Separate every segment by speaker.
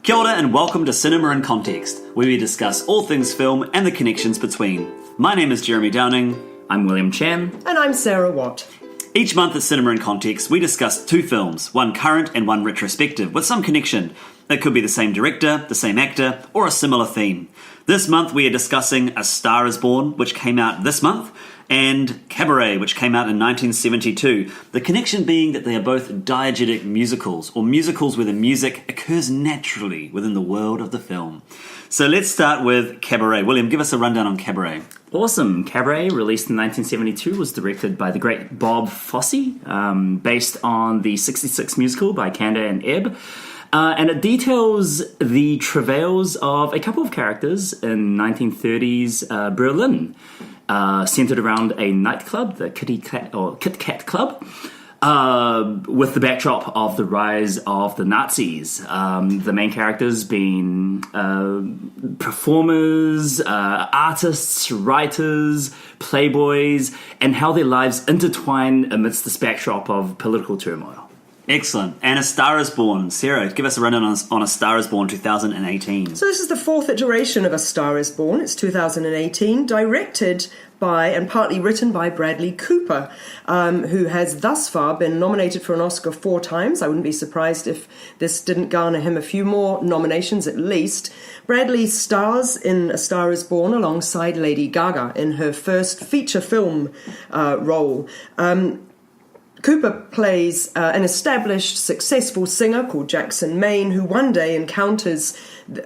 Speaker 1: Kia ora and welcome to Cinema in Context, where we discuss all things film and the connections between. My name is Jeremy Downing.
Speaker 2: I'm William Chen.
Speaker 3: And I'm Sarah Watt.
Speaker 1: Each month at Cinema in Context, we discuss two films, one current and one retrospective, with some connection. It could be the same director, the same actor, or a similar theme. This month we are discussing A Star is Born, which came out this month, and Cabaret, which came out in 1972. The connection being that they are both diegetic musicals, or musicals where the music occurs naturally within the world of the film. So let's start with Cabaret. William, give us a rundown on Cabaret.
Speaker 2: Awesome. Cabaret, released in 1972, was directed by the great Bob Fosse, based on the 1966 musical by Gaga and Ebb. And it details the travails of a couple of characters in 1930s Berlin, centered around a nightclub, the Kit Kat Club, with the backdrop of the rise of the Nazis. The main characters being performers, artists, writers, playboys, and how their lives intertwine amidst this backdrop of political turmoil.
Speaker 1: Excellent. And A Star is Born. Sarah, give us a rundown on A Star is Born 2018.
Speaker 3: So this is the fourth iteration of A Star is Born. It's 2018, directed by and partly written by Bradley Cooper, who has thus far been nominated for an Oscar 4 times. I wouldn't be surprised if this didn't garner him a few more nominations at least. Bradley stars in A Star is Born alongside Lady Gaga in her first feature film role. Cooper plays an established, successful singer called Jackson Maine, who one day encounters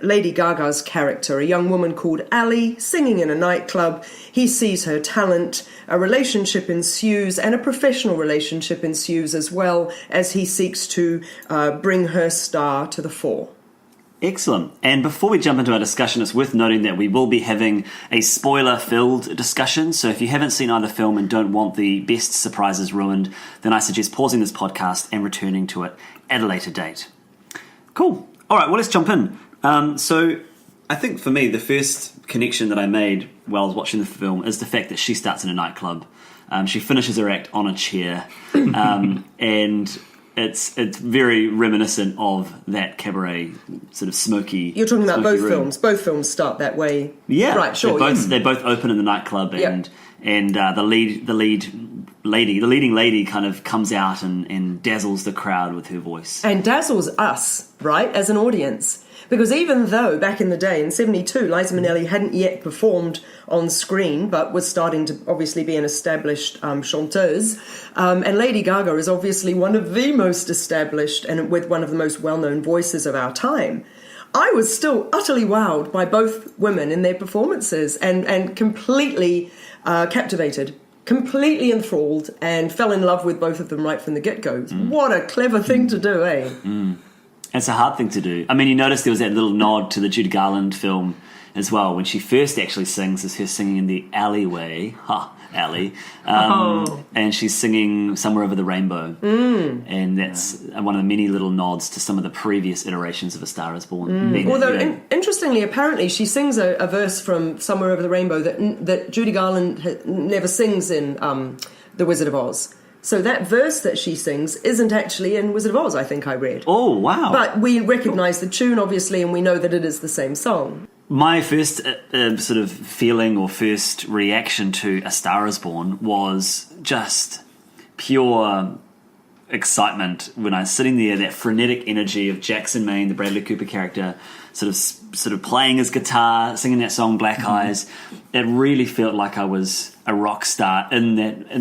Speaker 3: Lady Gaga's character, a young woman called Allie, singing in a nightclub. He sees her talent, a relationship ensues, and a professional relationship ensues as well as he seeks to bring her star to the fore.
Speaker 1: Excellent. And before we jump into our discussion, it's worth noting that we will be having a spoiler-filled discussion. So if you haven't seen either film and don't want the best surprises ruined, then I suggest pausing this podcast and returning to it at a later date. Cool. All right, well, let's jump in. So I think for me, the first connection that I made while I was watching the film is the fact that she starts in a nightclub. She finishes her act on a chair, and it's very reminiscent of that Cabaret sort of smoky.
Speaker 3: You're talking about both
Speaker 1: room.
Speaker 3: films. Both films start that way.
Speaker 1: Yeah,
Speaker 3: right. Sure.
Speaker 1: They both open in the nightclub, and the leading lady kind of comes out and dazzles the crowd with her voice,
Speaker 3: and dazzles us, right, as an audience. Because even though back in the day, in 1972, Liza Minelli hadn't yet performed on screen, but was starting to obviously be an established chanteuse, and Lady Gaga is obviously one of the most established and with one of the most well-known voices of our time, I was still utterly wowed by both women in their performances and completely captivated. Completely enthralled and fell in love with both of them right from the get-go. What a clever thing to do, eh?
Speaker 1: It's a hard thing to do. I mean, you notice there was that little nod to the Judy Garland film as well. When she first actually sings, is her singing in the alleyway. Alley. And she's singing Somewhere Over the Rainbow. And that's one of the many little nods to some of the previous iterations of A Star is Born.
Speaker 3: Although, interestingly, apparently, she sings a verse from Somewhere Over the Rainbow that Judy Garland never sings in The Wizard of Oz. So that verse that she sings isn't actually in Wizard of Oz, I think I read.
Speaker 1: Oh, wow.
Speaker 3: But we recognise the tune, obviously, and we know that it is the same song.
Speaker 1: My first sort of feeling or first reaction to A Star is Born was just pure excitement when I was sitting there, that frenetic energy of Jackson Maine, the Bradley Cooper character, sort of playing his guitar, singing that song Black Eyes. It really felt like I was a rock star in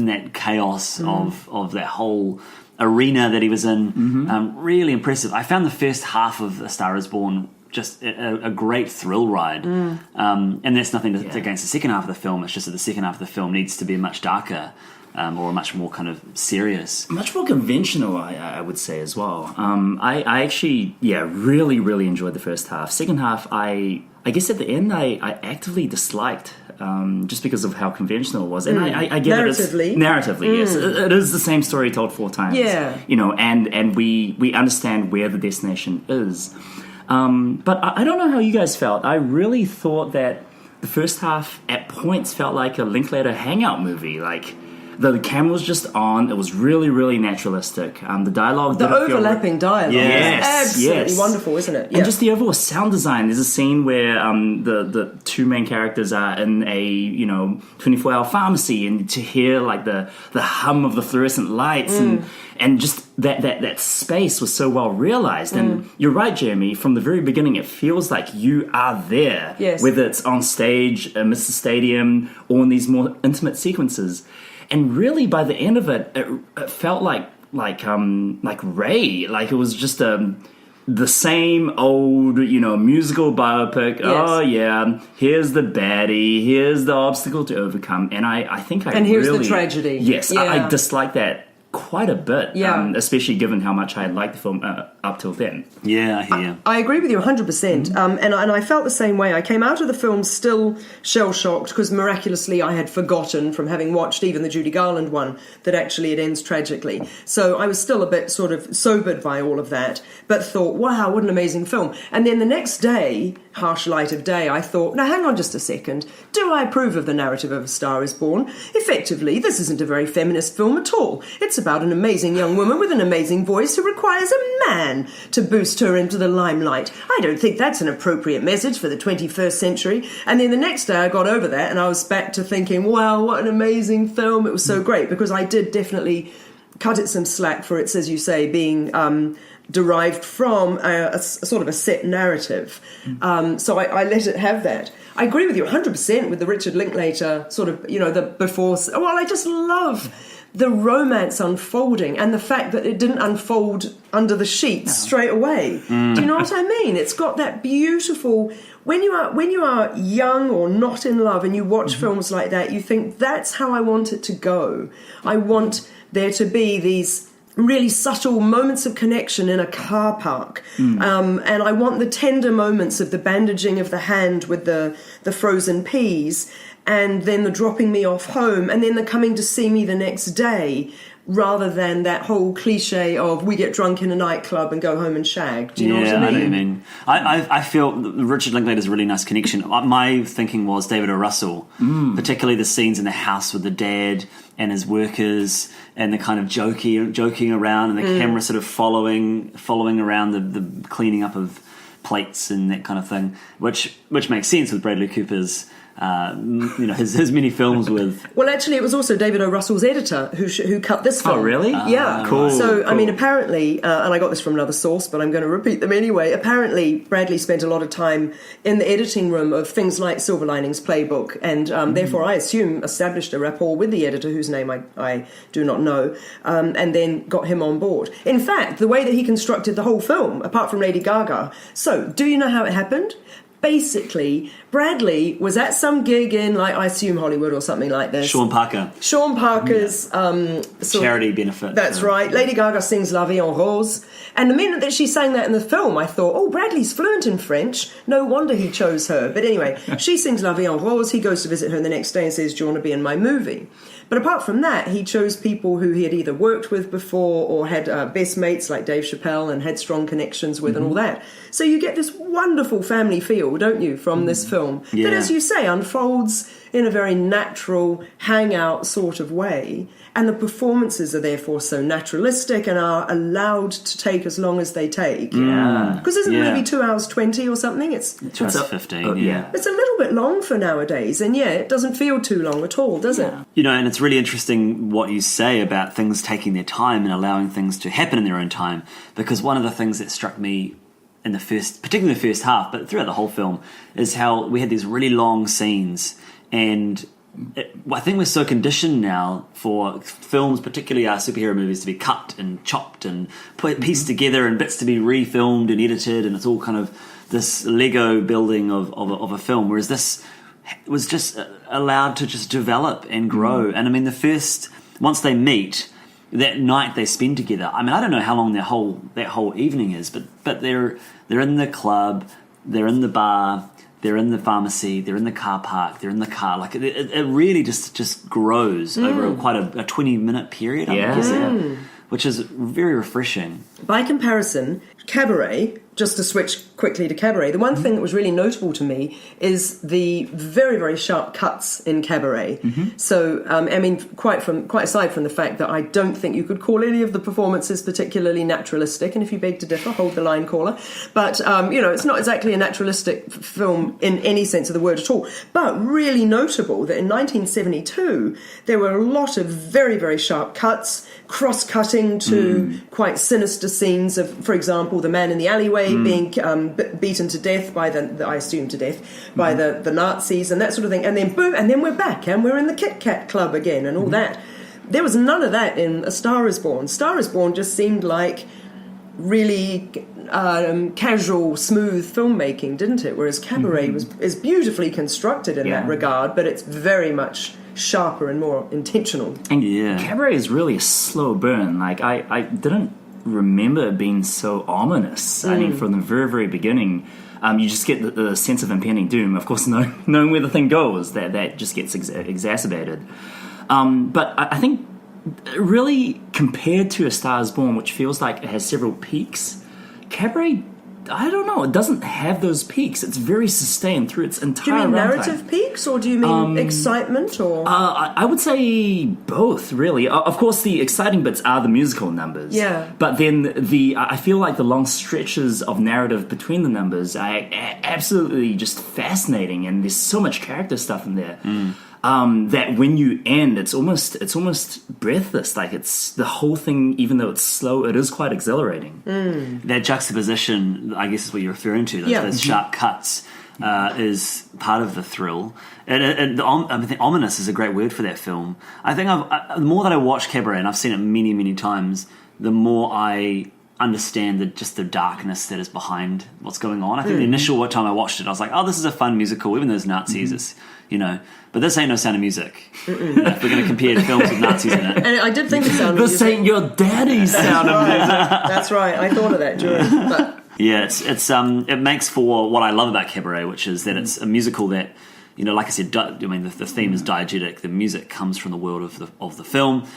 Speaker 1: that chaos of that whole arena that he was in. Really impressive. I found the first half of A Star is Born just a great thrill ride. And that's nothing against the second half of the film. It's just that the second half of the film needs to be much darker. Or much more kind of serious.
Speaker 2: Much more conventional, I would say, as well. I actually, really, really enjoyed the first half. Second half, I guess at the end, I actively disliked, just because of how conventional it was. And I get
Speaker 3: narratively.
Speaker 2: Narratively, yes. It is the same story told 4 times.
Speaker 3: Yeah.
Speaker 2: You know, and we understand where the destination is. But I don't know how you guys felt. I really thought that the first half, at points, felt like a Linklater hangout movie. Like, The camera was just on. It was really, really naturalistic. The dialogue,
Speaker 3: The overlapping dialogue
Speaker 2: Yes,
Speaker 3: is absolutely
Speaker 2: yes.
Speaker 3: wonderful, isn't it?
Speaker 2: And just the overall sound design. There's a scene where the two main characters are in a 24-hour pharmacy, and to hear like the hum of the fluorescent lights and just that space was so well realized. And you're right, Jeremy. From the very beginning, it feels like you are there.
Speaker 3: Yes.
Speaker 2: Whether it's on stage, amidst the stadium, or in these more intimate sequences. And really, by the end of it, it felt like Ray. Like it was just the same old, musical biopic.
Speaker 3: Yes.
Speaker 2: Oh yeah, here's the baddie, here's the obstacle to overcome, and I think
Speaker 3: And here's the tragedy.
Speaker 2: Yes,
Speaker 3: Yeah.
Speaker 2: I dislike that quite a bit.
Speaker 3: Yeah.
Speaker 2: Especially given how much I had liked the film up till then.
Speaker 1: Yeah, I hear you.
Speaker 3: I agree with you 100%. And I felt the same way. I came out of the film still shell-shocked because miraculously I had forgotten from having watched even the Judy Garland one that actually it ends tragically. So I was still a bit sort of sobered by all of that, but thought, wow, what an amazing film. And then the next day, harsh light of day, I thought, now hang on just a second. Do I approve of the narrative of A Star is Born? Effectively, this isn't a very feminist film at all. It's about an amazing young woman with an amazing voice who requires a man to boost her into the limelight. I don't think that's an appropriate message for the 21st century. And then the next day I got over that and I was back to thinking, wow, what an amazing film. It was so great because I did definitely cut it some slack for its, as you say, being derived from a sort of a set narrative. So I let it have that. I agree with you 100% with the Richard Linklater sort of, the before... Well, I just love the romance unfolding and the fact that it didn't unfold under the sheets straight away. Do you know what I mean? It's got that beautiful... When you are young or not in love and you watch films like that, you think, that's how I want it to go. I want there to be these really subtle moments of connection in a car park. And I want the tender moments of the bandaging of the hand with the frozen peas, and then the dropping me off home, and then the coming to see me the next day, rather than that whole cliche of we get drunk in a nightclub and go home and shag. Do you know what I mean?
Speaker 1: I know what you mean. I feel Richard Linklater's a really nice connection. My thinking was David O. Russell, particularly the scenes in the house with the dad and his workers, and the kind of joking around, and the camera sort of following around the cleaning up of plates and that kind of thing, which makes sense with Bradley Cooper's his many films with...
Speaker 3: Well, actually, it was also David O. Russell's editor who cut this film.
Speaker 2: Oh, really?
Speaker 3: Yeah.
Speaker 2: Cool.
Speaker 3: So,
Speaker 2: cool.
Speaker 3: I mean, apparently, and I got this from another source, but I'm going to repeat them anyway. Apparently, Bradley spent a lot of time in the editing room of things like Silver Linings Playbook, and therefore, I assume, established a rapport with the editor, whose name I do not know, and then got him on board. In fact, the way that he constructed the whole film, apart from Lady Gaga. So, do you know how it happened? Basically, Bradley was at some gig in, like, I assume Hollywood or something like this.
Speaker 1: Sean Parker's
Speaker 3: charity
Speaker 1: benefit.
Speaker 3: That's right. Lady Gaga sings La Vie en Rose. And the minute that she sang that in the film, I thought, oh, Bradley's fluent in French. No wonder he chose her. But anyway, she sings La Vie en Rose. He goes to visit her the next day and says, do you want to be in my movie? But apart from that, he chose people who he had either worked with before or had best mates like Dave Chappelle and had strong connections with and all that. So you get this wonderful family feel, don't you, from this film that, as you say, unfolds in a very natural, hangout sort of way. And the performances are therefore so naturalistic and are allowed to take as long as they take.
Speaker 2: Yeah.
Speaker 3: Because isn't the movie 2 hours 20 or something? It's
Speaker 1: 2 hours 15,
Speaker 2: yeah.
Speaker 3: It's a little bit long for nowadays, and it doesn't feel too long at all, does it?
Speaker 1: And it's really interesting what you say about things taking their time and allowing things to happen in their own time, because one of the things that struck me in particularly the first half, but throughout the whole film, is how we had these really long scenes, and I think we're so conditioned now for films, particularly our superhero movies, to be cut and chopped and pieced together, and bits to be refilmed and edited, and it's all kind of this Lego building of a film, whereas this was just allowed to just develop and grow. And I mean, once they meet, that night they spend together, I mean, I don't know how long that whole evening is, but they're in the club, they're in the bar, they're in the pharmacy, they're in the car park, they're in the car. Like it really just grows over quite a 20-minute period, I'm guessing, which is very refreshing.
Speaker 3: By comparison, Cabaret, just to switch quickly to Cabaret, the one thing that was really notable to me is the very, very sharp cuts in Cabaret. So, I mean, quite aside from the fact that I don't think you could call any of the performances particularly naturalistic, and if you beg to differ, hold the line, caller. But, it's not exactly a naturalistic film in any sense of the word at all. But really notable that in 1972, there were a lot of very, very sharp cuts, cross-cutting to quite sinister scenes of, for example, the man in the alleyway being beaten to death by I assume to death, by the Nazis and that sort of thing. And then boom, and then we're back and we're in the Kit Kat Club again and all that. There was none of that in A Star Is Born. Star Is Born just seemed like really casual, smooth filmmaking, didn't it? Whereas Cabaret is beautifully constructed in that regard, but it's very much sharper and more intentional.
Speaker 2: And Cabaret is really a slow burn. Like, I didn't remember it being so ominous. I mean, from the very, very beginning, you just get the sense of impending doom. Of course, knowing where the thing goes, that just gets exacerbated. But I think, really, compared to A Star Is Born, which feels like it has several peaks, Cabaret, I don't know, it doesn't have those peaks. It's very sustained through its entire runtime.
Speaker 3: Do you mean narrative peaks, or do you mean excitement? Or
Speaker 2: I would say both, really. Of course, the exciting bits are the musical numbers.
Speaker 3: Yeah.
Speaker 2: But then I feel like the long stretches of narrative between the numbers are absolutely just fascinating, and there's so much character stuff in there. That when you end, it's almost breathless. Like, it's the whole thing, even though it's slow, it is quite exhilarating.
Speaker 1: That juxtaposition, I guess, is what you're referring to. Those sharp cuts is part of the thrill. And I think ominous is a great word for that film. I think the more that I watch Cabaret, and I've seen it many, many times, the more I understand the darkness that is behind what's going on. I think the initial time I watched it, I was like, oh, this is a fun musical, even though there's Nazis, it's, but this ain't no Sound of Music. If we're going to compare films with Nazis in it.
Speaker 3: And I did think of Sound of Music.
Speaker 2: This ain't your daddy's Sound of Music.
Speaker 3: That's right. I thought of that during. But.
Speaker 1: Yeah, it makes for what I love about Cabaret, which is that it's a musical that, like I said, the theme is diegetic. The music comes from the world of the film,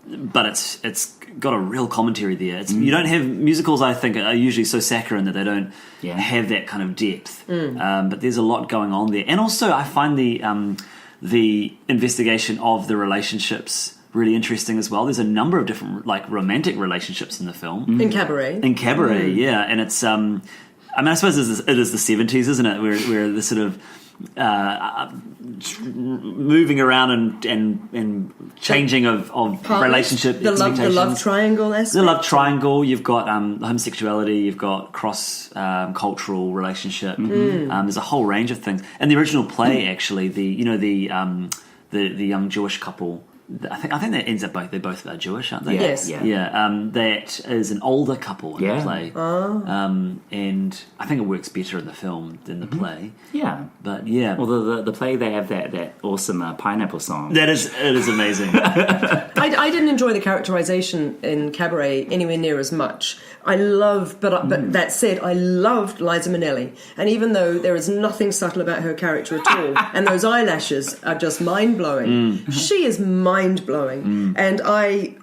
Speaker 1: but it's got a real commentary there. You don't have musicals, I think, are usually so saccharine that they don't have that kind of depth. But there's a lot going on there, and also I find the investigation of the relationships really interesting as well. There's a number of different romantic relationships in the film.
Speaker 3: In Cabaret,
Speaker 1: yeah, and it's I suppose it is the 70s, isn't it? Where the sort of moving around and changing of relationship
Speaker 3: the love triangle aspect.
Speaker 1: The love triangle. You've got homosexuality. You've got cross cultural relationship. There's a whole range of things. And the original play, actually, the young Jewish couple. I think that ends up they both are Jewish, aren't they?
Speaker 3: Yes.
Speaker 1: That is an older couple in the play, and I think it works better in the film than the play.
Speaker 2: Yeah,
Speaker 1: but yeah.
Speaker 2: Well, the play, they have that awesome pineapple song.
Speaker 1: It is amazing.
Speaker 3: I didn't enjoy the characterization in Cabaret anywhere near as much. But that said, I loved Liza Minnelli, and even though there is nothing subtle about her character at all, and those eyelashes are just mind blowing, she is mind blowing, and I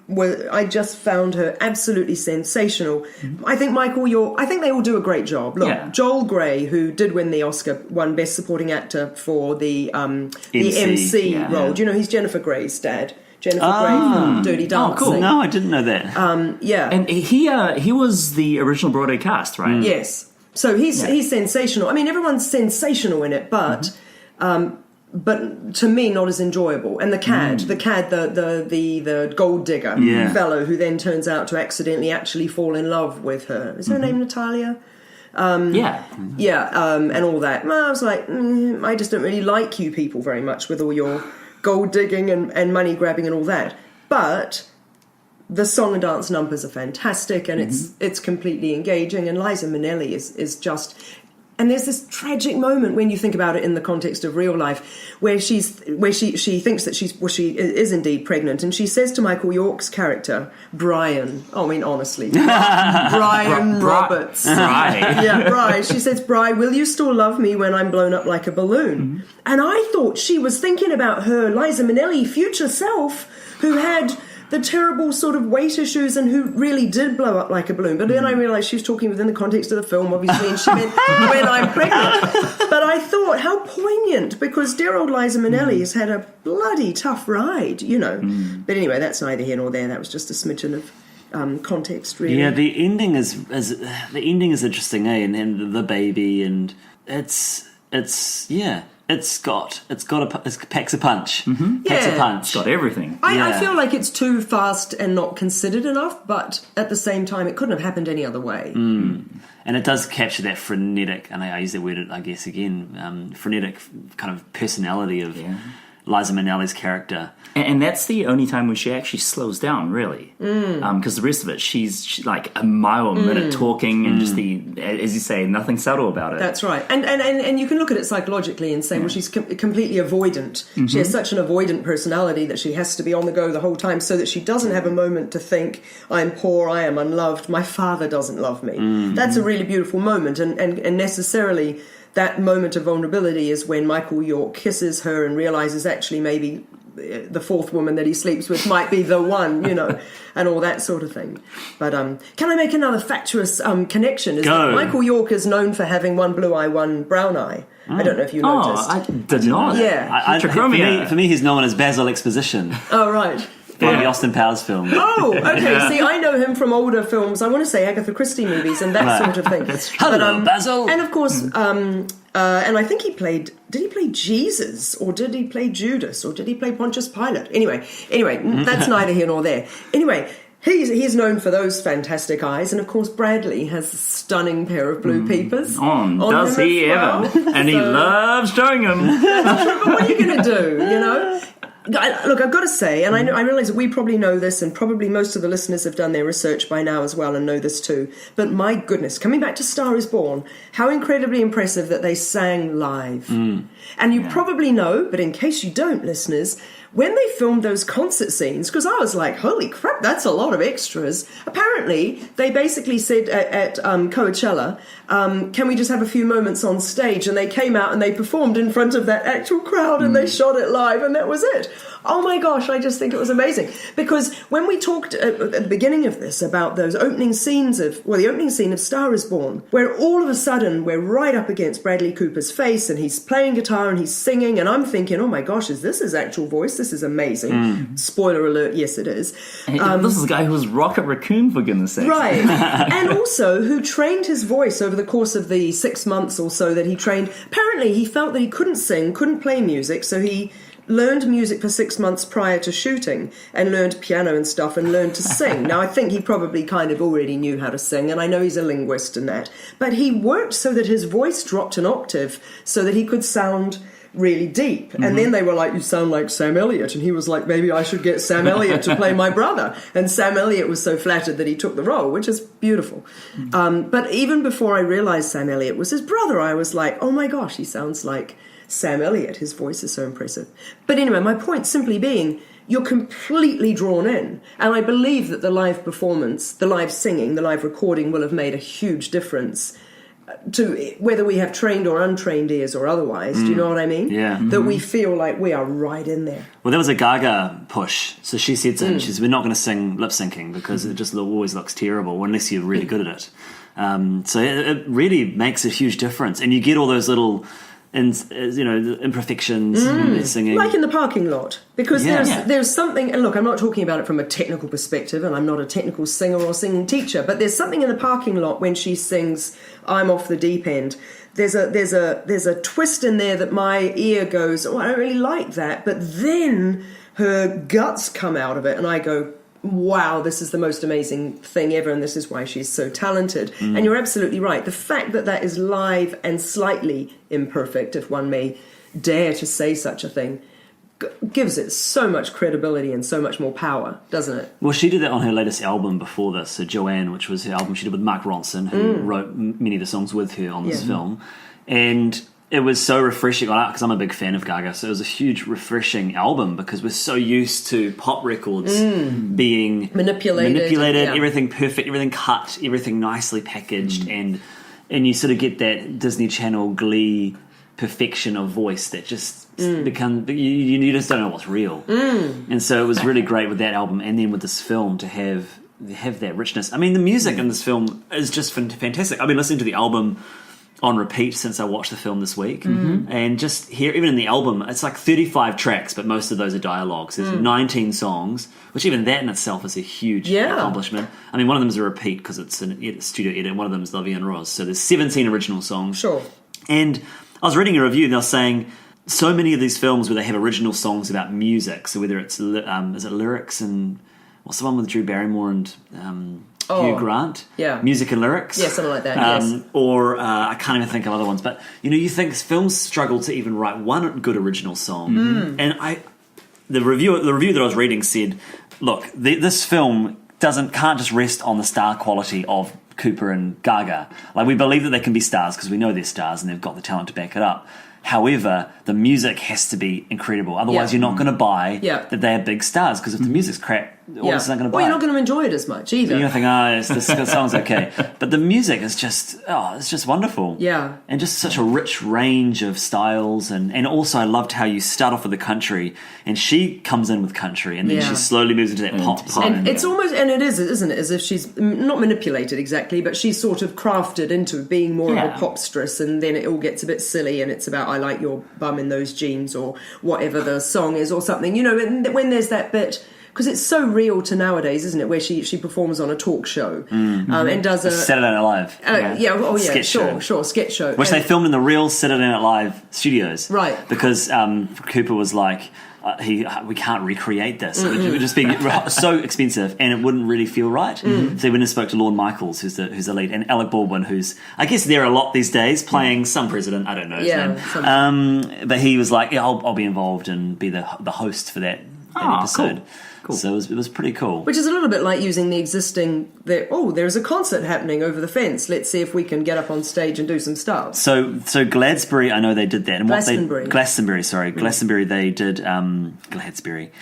Speaker 3: just found her absolutely sensational. I think I think they all do a great job. Look, Joel Grey, who did win the Oscar, won Best Supporting Actor for the Emcee role. Do you know he's Jennifer Grey's dad? Jennifer Grey from Dirty Dancing.
Speaker 1: Oh, cool. No, I didn't know that.
Speaker 2: And he was the original Broadway cast, right?
Speaker 3: Yes. So he's sensational. I mean, everyone's sensational in it, but to me, not as enjoyable. And the cad, the gold digger fellow who then turns out to accidentally actually fall in love with her. Is her name Natalia? And all that. Well, I was like, I just don't really like you people very much with all your gold digging and money grabbing and all that. But the song and dance numbers are fantastic, and it's completely engaging. And Liza Minnelli is just. And there's this tragic moment when you think about it in the context of real life, where she thinks that she is indeed pregnant, and she says to Michael York's character, Brian. Oh, I mean, honestly, Brian Roberts. Bri. She says, Bri, will you still love me when I'm blown up like a balloon? And I thought she was thinking about her Liza Minnelli future self, who had the terrible sort of weight issues and who really did blow up like a balloon. But then I realised she was talking within the context of the film, obviously, and she meant when I'm pregnant. But I thought, how poignant, because dear old Liza Minelli has had a bloody tough ride, you know. But anyway, that's neither here nor there. That was just a smidgen of context, really.
Speaker 1: Yeah, the ending is interesting, eh? And then the baby, and it packs a punch. Packs a punch.
Speaker 2: It's got everything.
Speaker 3: I feel like it's too fast and not considered enough, but at the same time, it couldn't have happened any other way.
Speaker 1: And it does capture that frenetic, and I use that word, I guess, again, frenetic kind of personality of Liza Minnelli's character.
Speaker 2: And that's the only time when she actually slows down, really. Because the rest of it, she's like a mile a minute talking, and just as you say, nothing subtle about it.
Speaker 3: That's right. And you can look at it psychologically and say, well, she's completely avoidant. She has such an avoidant personality that she has to be on the go the whole time so that she doesn't have a moment to think, I'm poor, I am unloved, my father doesn't love me. That's a really beautiful moment, and necessarily that moment of vulnerability is when Michael York kisses her and realises actually maybe the fourth woman that he sleeps with might be the one, you know, and all that sort of thing. But can I make another factuous connection? Is that Michael York is known for having one blue eye, one brown eye. I don't know if you noticed.
Speaker 2: I did not.
Speaker 3: Yeah.
Speaker 1: For me, he's known as Basil Exposition.
Speaker 3: Oh, right.
Speaker 1: From the Austin Powers film.
Speaker 3: Oh, okay. See, I know him from older films. I want to say Agatha Christie movies and that sort of thing.
Speaker 1: Hello, Basil.
Speaker 3: And of course, and I think he played. Did he play Jesus, or did he play Judas, or did he play Pontius Pilate? Anyway, that's neither here nor there. Anyway. He's known for those fantastic eyes, and of course Bradley has a stunning pair of blue peepers.
Speaker 2: Does he ever? And he loves showing them.
Speaker 3: That's true, but what are you going to do, you know? Look, I've got to say, and I realise that we probably know this, and probably most of the listeners have done their research by now as well and know this too, but my goodness, coming back to Star is Born, how incredibly impressive that they sang live. And you probably know, but in case you don't, listeners, when they filmed those concert scenes, because I was like, holy crap, that's a lot of extras. Apparently, they basically said at Coachella, can we just have a few moments on stage? And they came out and they performed in front of that actual crowd and they shot it live and that was it. Oh my gosh, I just think it was amazing. Because when we talked at the beginning of this about those opening scenes the opening scene of Star is Born, where all of a sudden we're right up against Bradley Cooper's face and he's playing guitar and he's singing and I'm thinking, oh my gosh, is this his actual voice? This is amazing. Spoiler alert, yes it is.
Speaker 2: This is a guy who was Rocket Raccoon, for goodness sake.
Speaker 3: Right. And also who trained his voice over the course of the 6 months or so that he trained. Apparently he felt that he couldn't sing, couldn't play music, so he learned music for 6 months prior to shooting and learned piano and stuff and learned to sing. Now, I think he probably kind of already knew how to sing, and I know he's a linguist and that. But he worked so that his voice dropped an octave so that he could sound really deep. And then they were like, you sound like Sam Elliott. And he was like, maybe I should get Sam Elliott to play my brother. And Sam Elliott was so flattered that he took the role, which is beautiful. But even before I realised Sam Elliott was his brother, I was like, oh my gosh, he sounds like Sam Elliott. His voice is so impressive. But anyway, my point simply being, you're completely drawn in. And I believe that the live performance, the live singing, the live recording will have made a huge difference to whether we have trained or untrained ears or otherwise. Do you know what I mean?
Speaker 1: Yeah.
Speaker 3: That we feel like we are right in there.
Speaker 1: Well, there was a Gaga push. So she said to him, we're not going to sing lip syncing because it just always looks terrible unless you're really good at it. So it really makes a huge difference. And you get all those little imperfections in singing.
Speaker 3: Like in the parking lot. Because there's something, and look, I'm not talking about it from a technical perspective, and I'm not a technical singer or singing teacher, but there's something in the parking lot when she sings I'm Off the Deep End. There's a twist in there that my ear goes, oh, I don't really like that. But then her guts come out of it, and I go, wow, this is the most amazing thing ever, and this is why she's so talented. And you're absolutely right. The fact that that is live and slightly imperfect, if one may dare to say such a thing, gives it so much credibility and so much more power, doesn't it?
Speaker 1: Well, she did that on her latest album before this, so Joanne, which was her album she did with Mark Ronson, who wrote many of the songs with her on this film. And it was so refreshing, because I'm a big fan of Gaga, so it was a huge refreshing album because we're so used to pop records being manipulated, everything perfect, everything cut, everything nicely packaged, and you sort of get that Disney Channel Glee perfection of voice that just you just don't know what's real. And so it was really great with that album, and then with this film to have that richness. I mean, the music in this film is just fantastic. I've been listening to the album on repeat since I watched the film this week, and just here, even in the album, it's like 35 tracks, but most of those are dialogues. There's 19 songs, which even that in itself is a huge accomplishment. I mean, one of them is a repeat because it's a studio edit, and one of them is La Vie en Rose, so there's 17 original songs.
Speaker 3: Sure.
Speaker 1: And I was reading a review, and they were saying so many of these films where they have original songs about music, so whether it's is it lyrics and what's the one with Drew Barrymore and Hugh Grant, music and lyrics,
Speaker 3: something like that. Yes.
Speaker 1: Or I can't even think of other ones. But you think films struggle to even write one good original song. And the review that I was reading said, look, this film can't just rest on the star quality of Cooper and Gaga. Like, we believe that they can be stars because we know they're stars and they've got the talent to back it up. However, the music has to be incredible. Otherwise, you're not going to buy that they are big stars, because if the music's crap, audience isn't going to buy it.
Speaker 3: Well, you're not going to enjoy it as much either.
Speaker 1: You're going to think, this song's okay. But the music is it's just wonderful.
Speaker 3: Yeah. And
Speaker 1: just such a rich range of styles. And also, I loved how you start off with the country, and she comes in with country, and then she slowly moves into that pop side.
Speaker 3: And it's almost, and it is, isn't it, as if she's not manipulated exactly, but she's sort of crafted into being more of a popstress, and then it all gets a bit silly, and it's about, I like your bum in those jeans, or whatever the song is, or something, and when there's that bit, because it's so real to nowadays, isn't it, where she performs on a talk show and does a
Speaker 1: Saturday Night Live sketch show, which they filmed in the real Saturday Night Live studios,
Speaker 3: right?
Speaker 1: Because Cooper was like, we can't recreate this. It would just be so expensive, and it wouldn't really feel right. So he went and spoke to Lorne Michaels, who's the lead, and Alec Baldwin, who's, I guess, there a lot these days, playing some president. I don't know his name. But he was like, I'll be involved and be the host for that episode. Cool. So it was pretty cool.
Speaker 3: Which is a little bit like using the existing, there's a concert happening over the fence. Let's see if we can get up on stage and do some stuff.
Speaker 1: So Glastonbury, I know they did that. And
Speaker 3: Glastonbury,
Speaker 1: they did Glastonbury.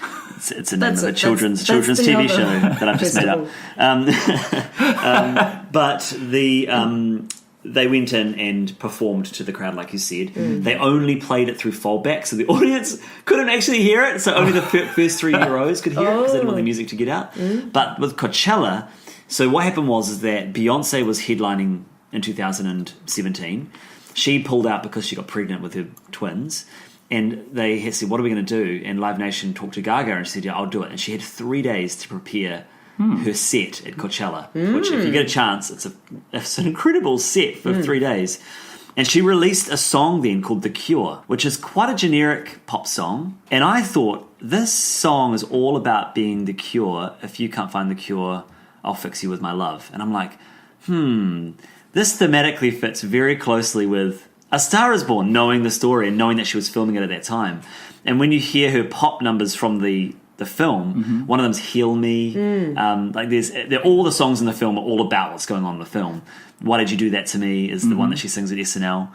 Speaker 1: It's a name of a children's TV show that I've just made up. But they went in and performed to the crowd, like you said. They only played it through foldback, so the audience couldn't actually hear it. So only the first 3 rows could hear it, because they didn't want the music to get out. But with Coachella, so what happened was that Beyonce was headlining in 2017. She pulled out because she got pregnant with her twins. And they had said, what are we going to do? And Live Nation talked to Gaga and she said, I'll do it. And she had 3 days to prepare her set at Coachella, which, if you get a chance, it's an incredible set for 3 days. And she released a song then called The Cure, which is quite a generic pop song. And I thought, this song is all about being the cure. If you can't find the cure, I'll fix you with my love. And I'm like, this thematically fits very closely with A Star Is Born, knowing the story and knowing that she was filming it at that time. And when you hear her pop numbers from the film, one of them's Heal Me. All the songs in the film are all about what's going on in the film. Why Did You Do That To Me is the one that she sings at SNL,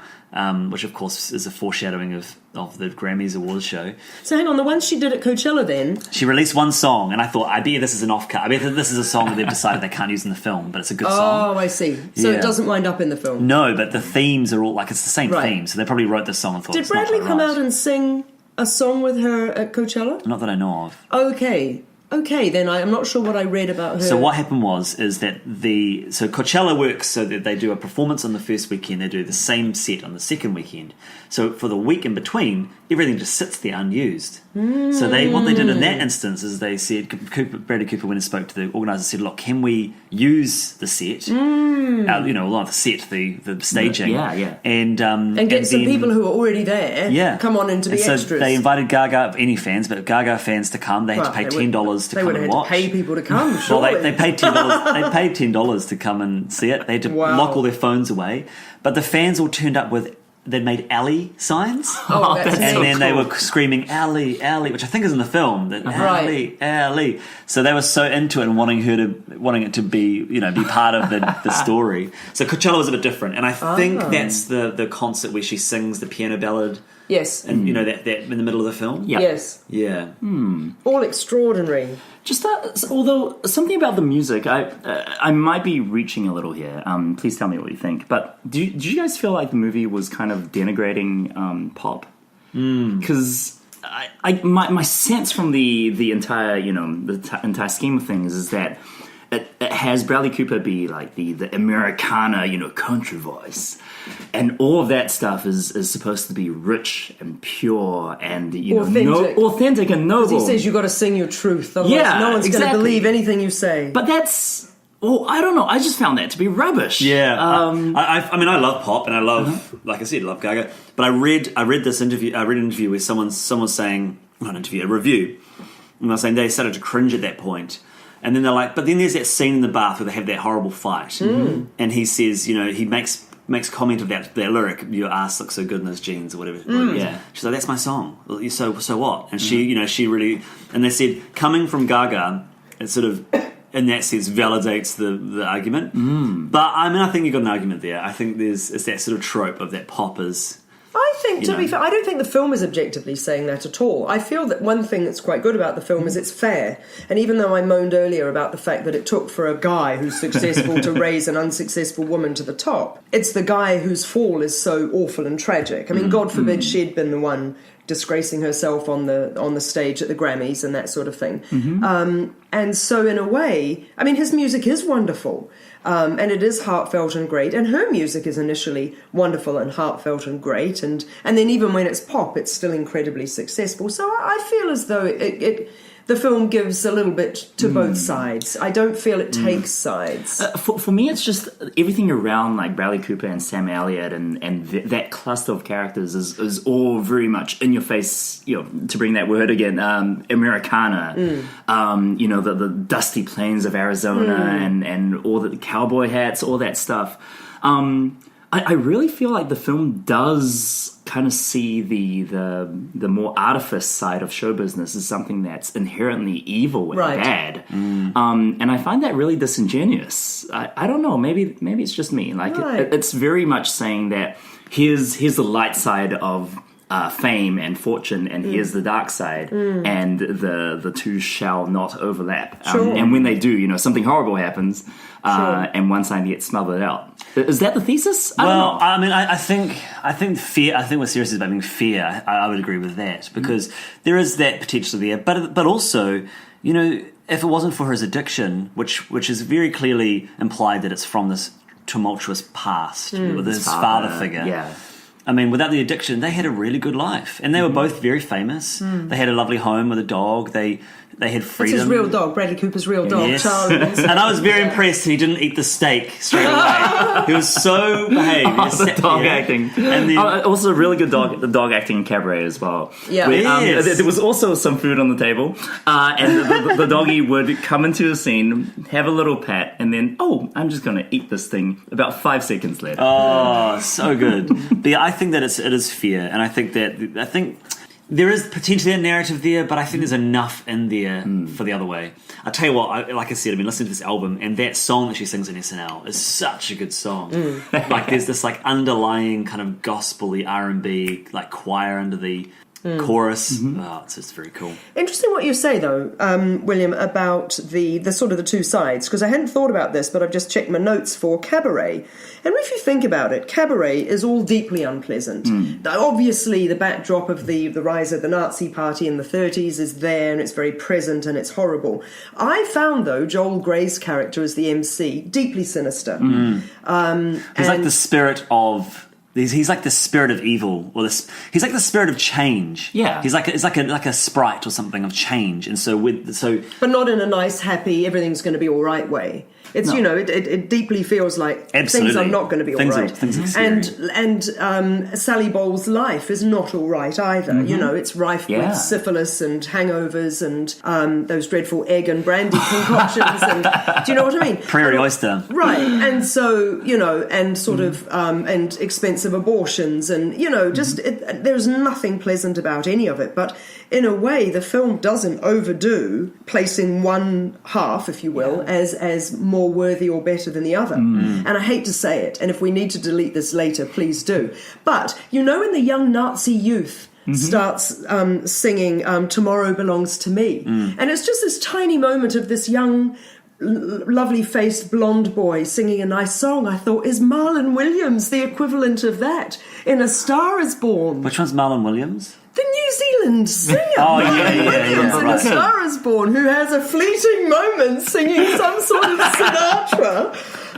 Speaker 1: which of course is a foreshadowing of the Grammys awards show.
Speaker 3: So hang on, the ones she did at Coachella then,
Speaker 1: she released one song, and I thought, I bet this is an off-cut. I bet this is a song that they've decided they can't use in the film, but it's a good song.
Speaker 3: Oh, I see. So it doesn't wind up in the film.
Speaker 1: No, but the themes are all like, it's the same theme, so they probably wrote this song and thought,
Speaker 3: did Bradley come out and sing a song with her at Coachella?
Speaker 1: Not that I know of.
Speaker 3: Okay, then I'm not sure what I read about her.
Speaker 1: So what happened is that so Coachella works so that they do a performance on the first weekend, they do the same set on the second weekend. So for the week in between, everything just sits there unused. So what they did in that instance is they said, Bradley Cooper went and spoke to the organizer and said, look, can we use the set, the set, the staging, and
Speaker 3: get some people who are already there, come on in to be
Speaker 1: so
Speaker 3: extras.
Speaker 1: They invited Gaga, any fans, but Gaga fans to come. They had to pay $10 to come and watch.
Speaker 3: They would have to pay people to come. Surely.
Speaker 1: Well, they paid $10. They paid $10 to come and see it. They had to lock all their phones away, but the fans all turned up with. They'd made Ally signs,
Speaker 3: that's
Speaker 1: and
Speaker 3: so
Speaker 1: then
Speaker 3: cool.
Speaker 1: They were screaming Ally, Ally, which I think is in the film. That Ally, Ally. So they were so into it and wanting it to be, be part of the story. So Coachella was a bit different, and I think that's the concert where she sings the piano ballad.
Speaker 3: Yes,
Speaker 1: and that in the middle of the film.
Speaker 3: Yes,
Speaker 1: yeah.
Speaker 3: All extraordinary.
Speaker 2: Just although something about the music, I might be reaching a little here. Please tell me what you think. But do you guys feel like the movie was kind of denigrating pop? Because my sense from the entire entire scheme of things is that it has Bradley Cooper be like the Americana country voice, and all of that stuff is supposed to be rich and pure and authentic and noble.
Speaker 3: As he says, you got to sing your truth, otherwise no one's going to believe anything you say.
Speaker 2: But that's. Oh, I don't know. I just found that to be rubbish.
Speaker 1: Yeah, I mean, I love pop, and I love, like I said, I love Gaga. But I read this interview. I read an interview where someone was saying, not an interview, a review, and they're saying they started to cringe at that point. And then they're like, but then there's that scene in the bath where they have that horrible fight, and he says, he makes comment of that lyric, "Your ass looks so good in those jeans" or whatever.
Speaker 2: Yeah,
Speaker 1: she's like, "That's my song." So what? And she really, and they said, coming from Gaga, it's sort of, in that sense, validates the argument. But I mean, I think you've got an argument there. I think it's that sort of trope of that pop is.
Speaker 3: I think, to be fair, I don't think the film is objectively saying that at all. I feel that one thing that's quite good about the film is it's fair. And even though I moaned earlier about the fact that it took for a guy who's successful to raise an unsuccessful woman to the top, it's the guy whose fall is so awful and tragic. I mean, God forbid she'd been the one disgracing herself on the stage at the Grammys and that sort of thing. And so in a way, I mean, his music is wonderful. And it is heartfelt and great, and her music is initially wonderful and heartfelt and great, and then even when it's pop, it's still incredibly successful. So I feel as though the film gives a little bit to both sides. I don't feel it takes sides.
Speaker 2: For me, it's just everything around like Bradley Cooper and Sam Elliott and that cluster of characters is all very much in your face. To bring that word again, Americana. The dusty plains of Arizona and all the cowboy hats, all that stuff. I really feel like the film does kind of see the more artifice side of show business as something that's inherently evil and bad. And I find that really disingenuous. I don't know, maybe it's just me. Like it's very much saying that here's the light side of fame and fortune, and here's the dark side, and the two shall not overlap. And when they do, something horrible happens, and one side gets smothered out. Is that the thesis? I don't know.
Speaker 1: I mean, I think fear. I think what serious is about being fear. I would agree with that, because there is that potential there, but also, if it wasn't for his addiction, which is very clearly implied that it's from this tumultuous past with his father figure.
Speaker 2: Yeah.
Speaker 1: I mean, without the addiction, they had a really good life, and they were both very famous. They had a lovely home with a dog. They had freedom.
Speaker 3: It's his real dog, Bradley Cooper's real dog, Charlie.
Speaker 1: And I was very impressed he didn't eat the steak straight away. He was so behaved.
Speaker 2: The dog acting. And then, also really good dog acting in Cabaret as well.
Speaker 3: Yeah.
Speaker 2: Where, there was also some food on the table, and the doggy would come into the scene, have a little pat, and then, I'm just going to eat this thing about 5 seconds later.
Speaker 1: Oh, so good. But yeah, I think that it is fear, and I think there is potentially a narrative there, but I think there's enough in there for the other way. I'll tell you what, like I said, I've been listening to this album, and that song that she sings in SNL is such a good song. Like there's this like underlying kind of gospel-y R&B like choir under the chorus. It's just very cool.
Speaker 3: Interesting what you say, though, William, about the sort of the two sides, because I hadn't thought about this, but I've just checked my notes for Cabaret. And if you think about it, Cabaret is all deeply unpleasant. Obviously, the backdrop of the rise of the Nazi Party in the 30s is there, and it's very present, and it's horrible. I found, though, Joel Grey's character as the Emcee deeply sinister.
Speaker 1: He's like the spirit of... He's like the spirit of evil, or he's like the spirit of change.
Speaker 2: Yeah,
Speaker 1: he's like a sprite or something of change, and
Speaker 3: but not in a nice, happy, everything's going to be all right way. It's it deeply feels like things are not going to be all right. And Sally Bowles' life is not all right either. It's rife with syphilis and hangovers and those dreadful egg and brandy concoctions. And do you know what I mean?
Speaker 1: Prairie oyster,
Speaker 3: right? And so and sort of and expensive abortions and there's nothing pleasant about any of it. But in a way, the film doesn't overdo placing one half, if you will, as more worthy or better than the other. And I hate to say it, and if we need to delete this later, please do. But, in the young Nazi youth starts singing Tomorrow Belongs to Me. And it's just this tiny moment of this young, lovely-faced blonde boy singing a nice song. I thought, is Marlon Williams the equivalent of that in A Star Is Born?
Speaker 1: Which one's Marlon Williams?
Speaker 3: The New Zealand singer,
Speaker 1: yeah,
Speaker 3: Williams in
Speaker 1: right.
Speaker 3: A Star Is Born, who has a fleeting moment singing some sort of Sinatra.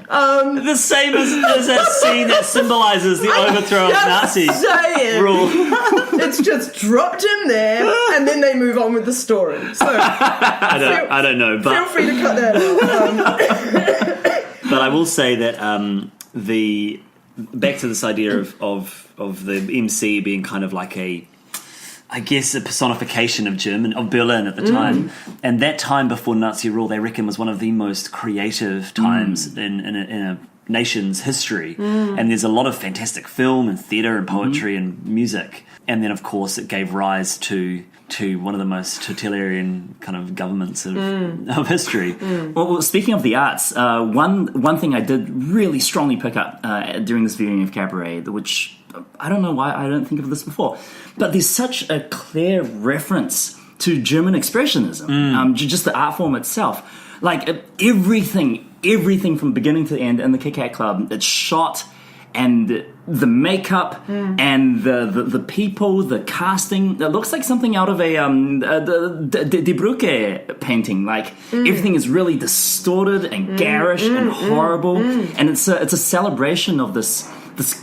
Speaker 1: The same as that scene that symbolises the overthrow of Nazi rule.
Speaker 3: It's just dropped in there, and then they move on with the story. So
Speaker 1: I don't know, but
Speaker 3: feel free to cut that out.
Speaker 1: But I will say that the back to this idea of the Emcee being kind of like a personification of Berlin at the time, and that time before Nazi rule, they reckon was one of the most creative times in a nation's history. And there's a lot of fantastic film and theatre and poetry and music, and then of course it gave rise to one of the most totalitarian kind of governments of history.
Speaker 2: Well, speaking of the arts, one thing I did really strongly pick up during this viewing of Cabaret, which I don't know why I don't think of this before, but there's such a clear reference to German Expressionism, just the art form itself. Like everything from beginning to end in the Kit Kat Club, it's shot, and the makeup and the people, the casting, it looks like something out of a De Bruyne painting. Like everything is really distorted and garish and horrible, and it's a celebration of this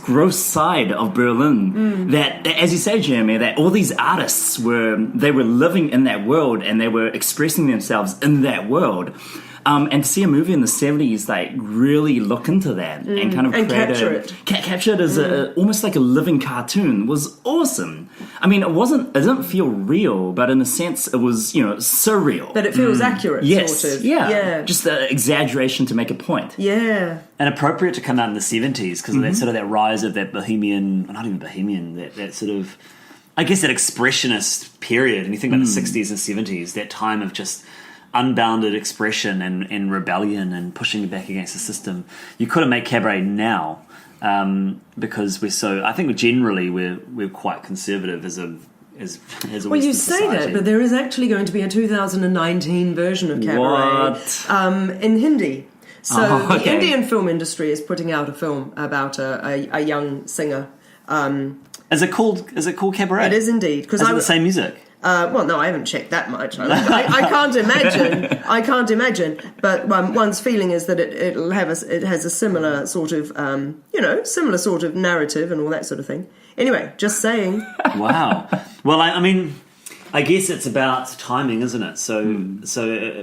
Speaker 2: gross side of Berlin that, as you say, Jeremy, that all these artists were living in that world and they were expressing themselves in that world. And to see a movie in the 70s like really look into that and kind of capture it as almost like a living cartoon was awesome. I mean, it didn't feel real, but in a sense it was, surreal.
Speaker 3: But it feels accurate,
Speaker 2: yes,
Speaker 3: sort of.
Speaker 2: Yeah. Just the exaggeration to make a point.
Speaker 3: Yeah.
Speaker 1: And appropriate to come out in the 70s because of that sort of that rise of that bohemian, not even bohemian, that sort of, I guess that expressionist period. And you think about the 60s and 70s, that time of just unbounded expression and rebellion and pushing back against the system. You couldn't make Cabaret now because I think generally we're quite conservative as a
Speaker 3: well, you say
Speaker 1: society.
Speaker 3: that, but there is actually going to be a 2019 version of Cabaret in Hindi. So the Indian film industry is putting out a film about a young singer.
Speaker 1: Is it called Cabaret?
Speaker 3: It is indeed.
Speaker 1: Is it the same music?
Speaker 3: Well, no, I haven't checked that much. I can't imagine. I can't imagine. But one's feeling is that it has a similar sort of similar sort of narrative and all that sort of thing. Anyway, just saying.
Speaker 1: Wow. Well, I mean, I guess it's about timing, isn't it? So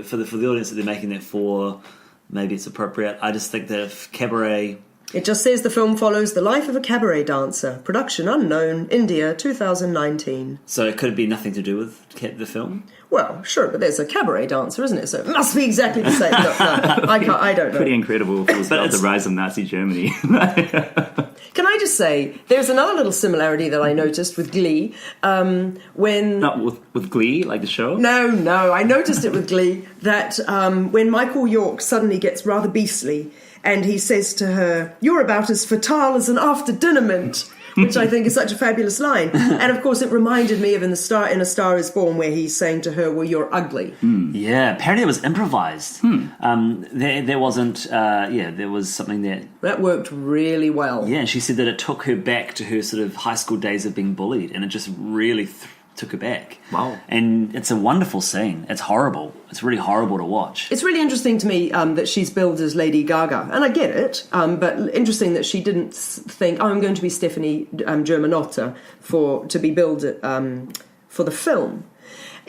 Speaker 1: for the audience that they're making that for, maybe it's appropriate. I just think that if Cabaret.
Speaker 3: It just says the film follows the life of a cabaret dancer. Production unknown, India, 2019.
Speaker 1: So it could be nothing to do with the film?
Speaker 3: Well, sure, but there's a cabaret dancer, isn't it? So it must be exactly the same. No, I don't know.
Speaker 2: Pretty incredible if it was about the rise of Nazi Germany.
Speaker 3: Can I just say, there's another little similarity that I noticed with Glee.
Speaker 2: Not with Glee, like the show?
Speaker 3: No, I noticed it with Glee, that when Michael York suddenly gets rather beastly, and he says to her, "You're about as fatale as an after-dinner mint," which I think is such a fabulous line. And of course, it reminded me of in A Star Is Born, where he's saying to her, "Well, you're ugly."
Speaker 1: Yeah, apparently it was improvised. There wasn't. There was something that
Speaker 3: worked really well.
Speaker 1: Yeah, she said that it took her back to her sort of high school days of being bullied, and it just really took her back.
Speaker 2: Wow.
Speaker 1: And it's a wonderful scene. It's horrible. It's really horrible to watch.
Speaker 3: It's really interesting to me that she's billed as Lady Gaga, and I get it, but interesting that she didn't think, I'm going to be Stephanie Germanotta to be billed for the film.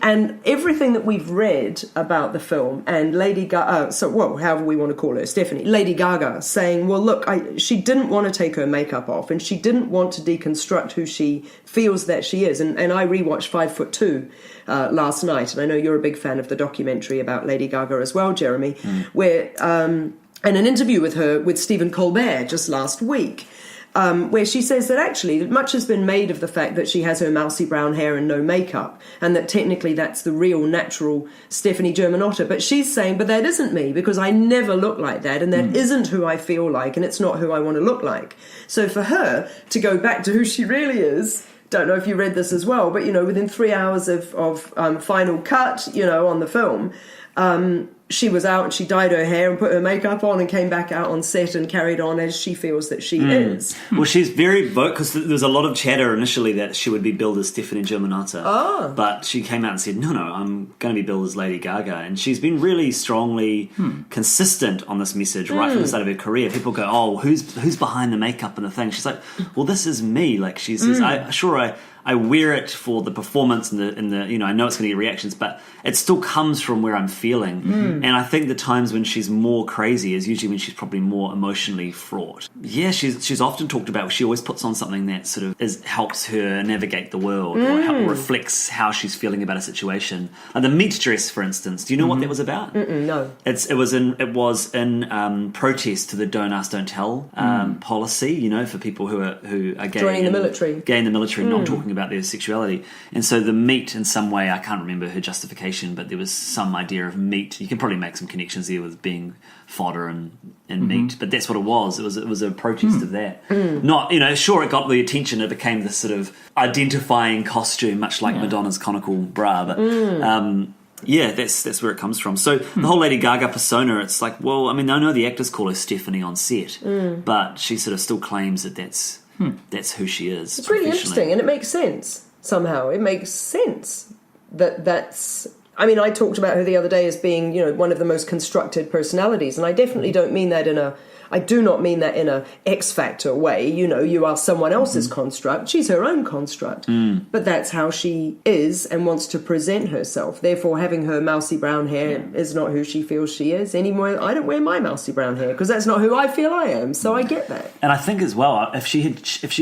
Speaker 3: And everything that we've read about the film, and Lady Gaga, however we want to call her, Lady Gaga, saying, well, look, she didn't want to take her makeup off, and she didn't want to deconstruct who she feels that she is. And I rewatched 5'2" last night, and I know you're a big fan of the documentary about Lady Gaga as well, Jeremy, where, and an interview with her with Stephen Colbert just last week, where she says that actually much has been made of the fact that she has her mousy brown hair and no makeup, and that technically that's the real natural Stephanie Germanotta. But she's saying, but that isn't me, because I never look like that, and that isn't who I feel like, and it's not who I want to look like. So for her to go back to who she really is don't know if you read this as well, but, within 3 hours of final cut, on the film, she was out and she dyed her hair and put her makeup on and came back out on set and carried on as she feels that she is.
Speaker 1: Well, she's very vocal, because there's a lot of chatter initially that she would be billed as Stephanie Germanotta.
Speaker 3: Oh.
Speaker 1: But she came out and said, no, I'm going to be billed as Lady Gaga. And she's been really strongly consistent on this message right from the start of her career. People go, oh, who's behind the makeup and the thing? She's like, well, this is me. Like, she says, I wear it for the performance and the I know it's going to get reactions, but it still comes from where I'm feeling. And I think the times when she's more crazy is usually when she's probably more emotionally fraught. Yeah, she's often talked about, she always puts on something that sort of helps her navigate the world or reflects how she's feeling about a situation. Like the meat dress, for instance. Do you know what that was about?
Speaker 3: No.
Speaker 1: It was in protest to the don't ask, don't tell policy. For people who are gay,
Speaker 3: joining the military,
Speaker 1: not talking about their sexuality. And so the meat, in some way, I can't remember her justification, but there was some idea of meat. You can probably make some connections there with being fodder and meat, but that's what it was. It was a protest of that. Not, sure, it got the attention. It became this sort of identifying costume, much like Madonna's conical bra, but yeah, that's where it comes from. So the whole Lady Gaga persona, it's like, well, I mean, I know the actors call her Stephanie on set, but she sort of still claims that that's who she is.
Speaker 3: It's really interesting, and it makes sense somehow. It makes sense that's... I mean, I talked about her the other day as being, one of the most constructed personalities, and I definitely don't mean that I do not mean that in a X Factor way. You are someone else's construct. She's her own construct. But that's how she is and wants to present herself. Therefore, having her mousy brown hair is not who she feels she is anymore. I don't wear my mousy brown hair because that's not who I feel I am. So I get that.
Speaker 1: And I think as well, if she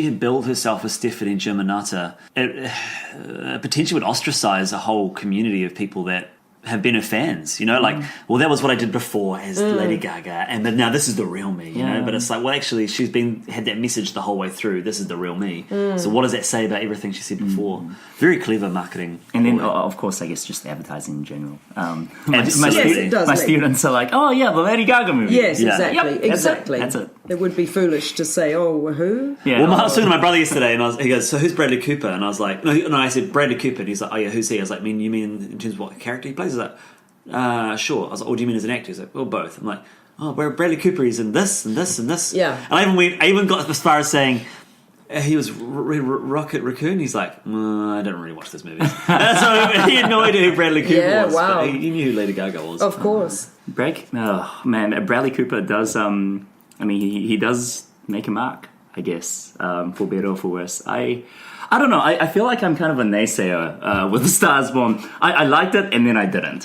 Speaker 1: had billed herself as Stephanie Germanotta, it potentially would ostracize a whole community of people that have been her fans, like, well, that was what I did before as Lady Gaga, but now this is the real me, but it's like, well, actually, she's had that message the whole way through, this is the real me. So what does that say about everything she said before? Very clever marketing.
Speaker 2: And then, of course, I guess just advertising in general. My
Speaker 3: does
Speaker 2: students are like, oh yeah, the Lady Gaga movie.
Speaker 3: Yes, exactly, exactly.
Speaker 2: That's it.
Speaker 3: It would be foolish to say, oh, who?
Speaker 2: Yeah.
Speaker 1: Well, I was talking to my brother yesterday, and he goes, so who's Bradley Cooper? And I was like, no, I said Bradley Cooper, and he's like, oh yeah, who's he? I was like, you mean in terms of what character he plays? He's like, sure. I was like, oh, do you mean as an actor? He's like, well, both. I'm like, oh, Bradley Cooper is in this and this and this.
Speaker 3: Yeah.
Speaker 1: And I even got as far as saying he was Rocket Raccoon. He's like, I don't really watch those movies. So he had no idea who Bradley Cooper was.
Speaker 3: Wow.
Speaker 1: But he knew who Lady Gaga was.
Speaker 3: Of course.
Speaker 2: Bradley Cooper does. He does make a mark, I guess, for better or for worse. I don't know. I feel like I'm kind of a naysayer with The Star Is Born. I liked it, and then I didn't.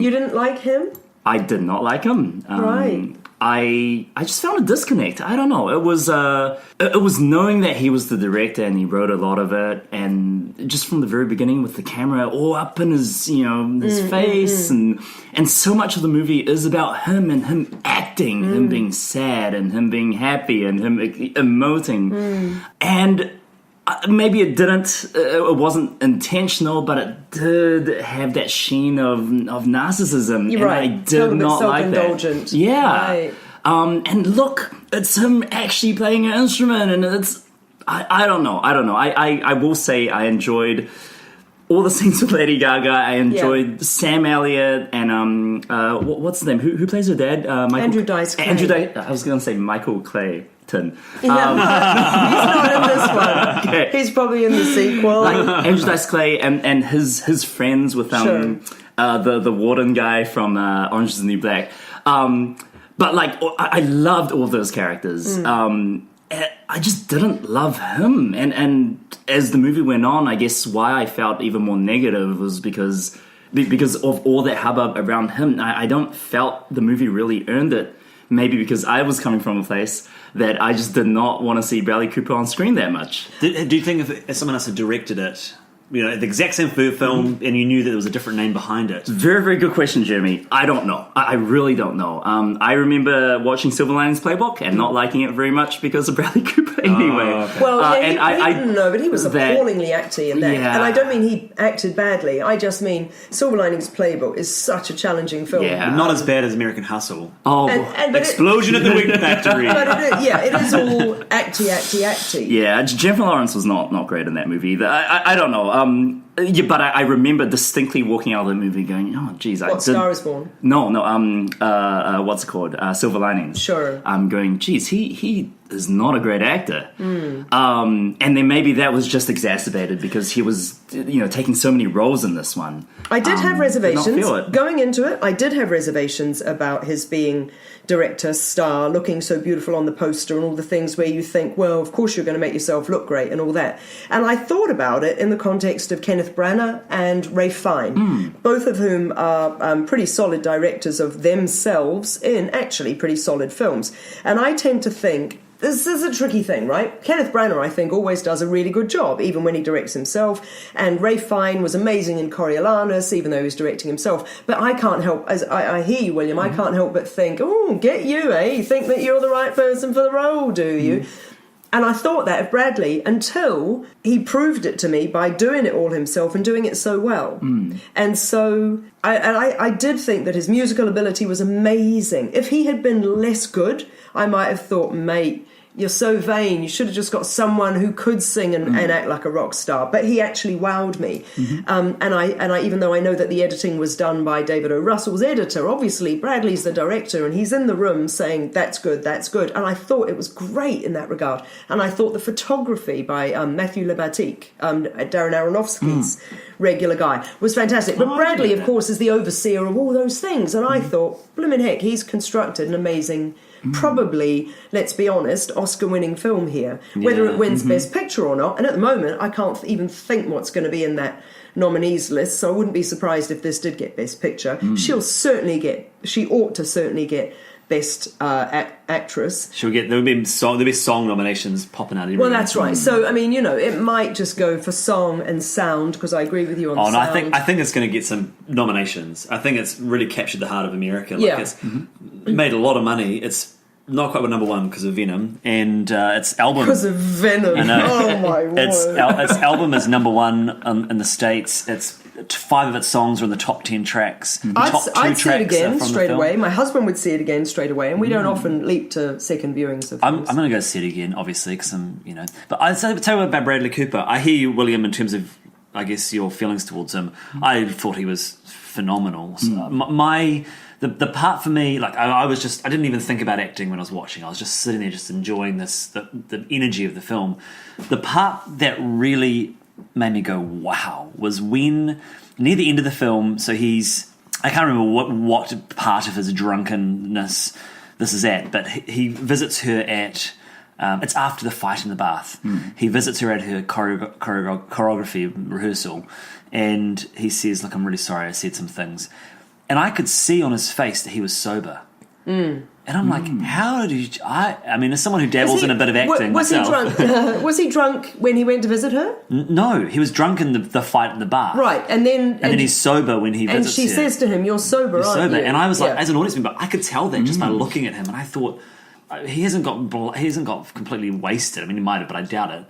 Speaker 3: You didn't like him?
Speaker 2: I did not like him.
Speaker 3: Right.
Speaker 2: I just found a disconnect. I don't know. It was knowing that he was the director and he wrote a lot of it, and just from the very beginning with the camera all up in his his face, and so much of the movie is about him and him acting, him being sad and him being happy and him emoting, and. Maybe it wasn't intentional, but it did have that sheen of narcissism.
Speaker 3: You're right.
Speaker 2: I did not like that. Yeah.
Speaker 3: Right.
Speaker 2: And look, it's him actually playing an instrument, and it's... I don't know. I will say I enjoyed all the scenes with Lady Gaga. I enjoyed Sam Elliott and what's his name? Who plays her dad?
Speaker 3: Andrew Dice Clay.
Speaker 2: I was going to say Michael Clay.
Speaker 3: He's not in this one.
Speaker 2: Okay.
Speaker 3: He's probably in the sequel.
Speaker 2: Like Andrew Dice Clay and his friends with the warden guy from Orange Is the New Black. But like I loved all those characters. I just didn't love him, and as the movie went on, I guess why I felt even more negative was because of all that hubbub around him. I don't felt the movie really earned it. Maybe because I was coming from a place that I just did not want to see Bradley Cooper on screen that much.
Speaker 1: Do you think if someone else had directed it, the exact same film, and you knew that there was a different name behind it?
Speaker 2: Very, very good question, Jeremy. I don't know. I really don't know. I remember watching Silver Linings Playbook and not liking it very much because of Bradley Cooper anyway.
Speaker 1: Okay.
Speaker 3: Well,
Speaker 2: and
Speaker 3: but he was appallingly acty in that.
Speaker 2: Yeah.
Speaker 3: And I don't mean he acted badly. I just mean Silver Linings Playbook is such a challenging film.
Speaker 2: Yeah.
Speaker 1: Not as bad as American Hustle.
Speaker 2: Oh,
Speaker 3: but
Speaker 1: Explosion at the Wing Factory.
Speaker 3: But it is all acty.
Speaker 2: yeah, Jennifer Lawrence was not great in that movie either. I don't know. But I remember distinctly walking out of the movie going, "Oh, geez,
Speaker 3: Star is Born."
Speaker 2: No. What's it called? Silver Linings.
Speaker 3: Sure.
Speaker 2: I'm going, geez, he is not a great actor. And then maybe that was just exacerbated because he was, taking so many roles in this one.
Speaker 3: I did have reservations
Speaker 2: did not feel it.
Speaker 3: going into it. I did have reservations about his being director, star, looking so beautiful on the poster and all the things where you think, well, of course you're going to make yourself look great and all that. And I thought about it in the context of Kenneth Branagh and Ralph Fiennes, both of whom are pretty solid directors of themselves in actually pretty solid films. And I tend to think, this is a tricky thing, right? Kenneth Branagh, I think, always does a really good job, even when he directs himself. And Ralph Fiennes was amazing in Coriolanus, even though he was directing himself. But I can't help, as I hear you, William, I can't help but think, oh, get you, eh? You think that you're the right person for the role, do you? And I thought that of Bradley until he proved it to me by doing it all himself and doing it so well. And so I did think that his musical ability was amazing. If he had been less good, I might have thought, mate, you're so vain. You should have just got someone who could sing and act like a rock star. But he actually wowed me. And I, even though I know that the editing was done by David O. Russell's editor, obviously Bradley's the director and he's in the room saying, that's good, that's good. And I thought it was great in that regard. And I thought the photography by Matthew Libatique, Darren Aronofsky's regular guy, was fantastic. But Bradley, of course, is the overseer of all those things. And I thought, blimmin' heck, he's constructed an amazing, probably, let's be honest, Oscar-winning film here. Whether it wins Best Picture or not, and at the moment I can't even think what's going to be in that nominees list, so I wouldn't be surprised if this did get Best Picture. She ought to certainly get Best Actress.
Speaker 1: There'll be song nominations popping out.
Speaker 3: Well, that's right. So, I mean, it might just go for song and sound, because I agree with you on sound.
Speaker 1: I think it's going to get some nominations. I think it's really captured the heart of America. It's made a lot of money. It's not quite number one because of Venom, and its album
Speaker 3: because of Venom. Oh my word!
Speaker 1: Its album is number one in the States. It's 5 of its songs are in the top 10 tracks.
Speaker 3: I'd see it again straight away. My husband would see it again straight away, and we don't often leap to second viewings of films.
Speaker 1: I'm going to go see it again, obviously, because But I'd tell you about Bradley Cooper. I hear you, William, in terms of, I guess, your feelings towards him. I thought he was phenomenal. So the part for me, I didn't even think about acting when I was watching. I was just sitting there, just enjoying the energy of the film. The part that really made me go wow was when near the end of the film. So I can't remember what part of his drunkenness this is at, but he visits her at. It's after the fight in the bath. He visits her at her choreography rehearsal, and he says, "Look, I'm really sorry. I said some things." And I could see on his face that he was sober. And I'm like, how did you... I mean, as someone who dabbles in a bit of acting myself...
Speaker 3: Was he drunk when he went to visit her?
Speaker 2: No, he was drunk in the fight in the bar.
Speaker 3: Right, and then
Speaker 2: he's sober when he visits her.
Speaker 3: And she says to him, you're sober, aren't you?
Speaker 2: And I was like, as an audience member, I could tell that just by looking at him. And I thought... He hasn't got completely wasted. I mean, he might have, but I doubt it.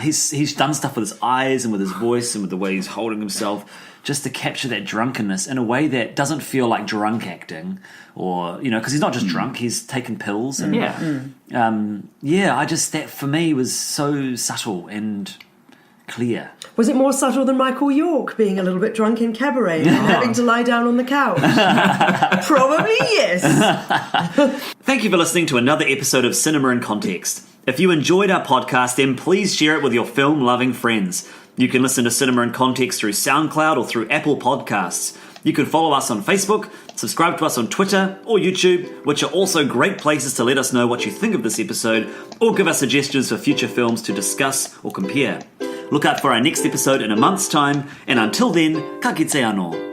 Speaker 2: He's done stuff with his eyes and with his voice and with the way he's holding himself, just to capture that drunkenness in a way that doesn't feel like drunk acting, or because he's not just drunk; he's taken pills. And that for me was so subtle and clear.
Speaker 3: Was it more subtle than Michael York being a little bit drunk in Cabaret and having to lie down on the couch? Probably yes.
Speaker 1: Thank you for listening to another episode of Cinema in Context. If you enjoyed our podcast, then please share it with your film-loving friends. You can listen to Cinema in Context through SoundCloud or through Apple Podcasts. You can follow us on Facebook, subscribe to us on Twitter or YouTube, which are also great places to let us know what you think of this episode or give us suggestions for future films to discuss or compare. Look out for our next episode in a month's time, and until then, ka kite anō.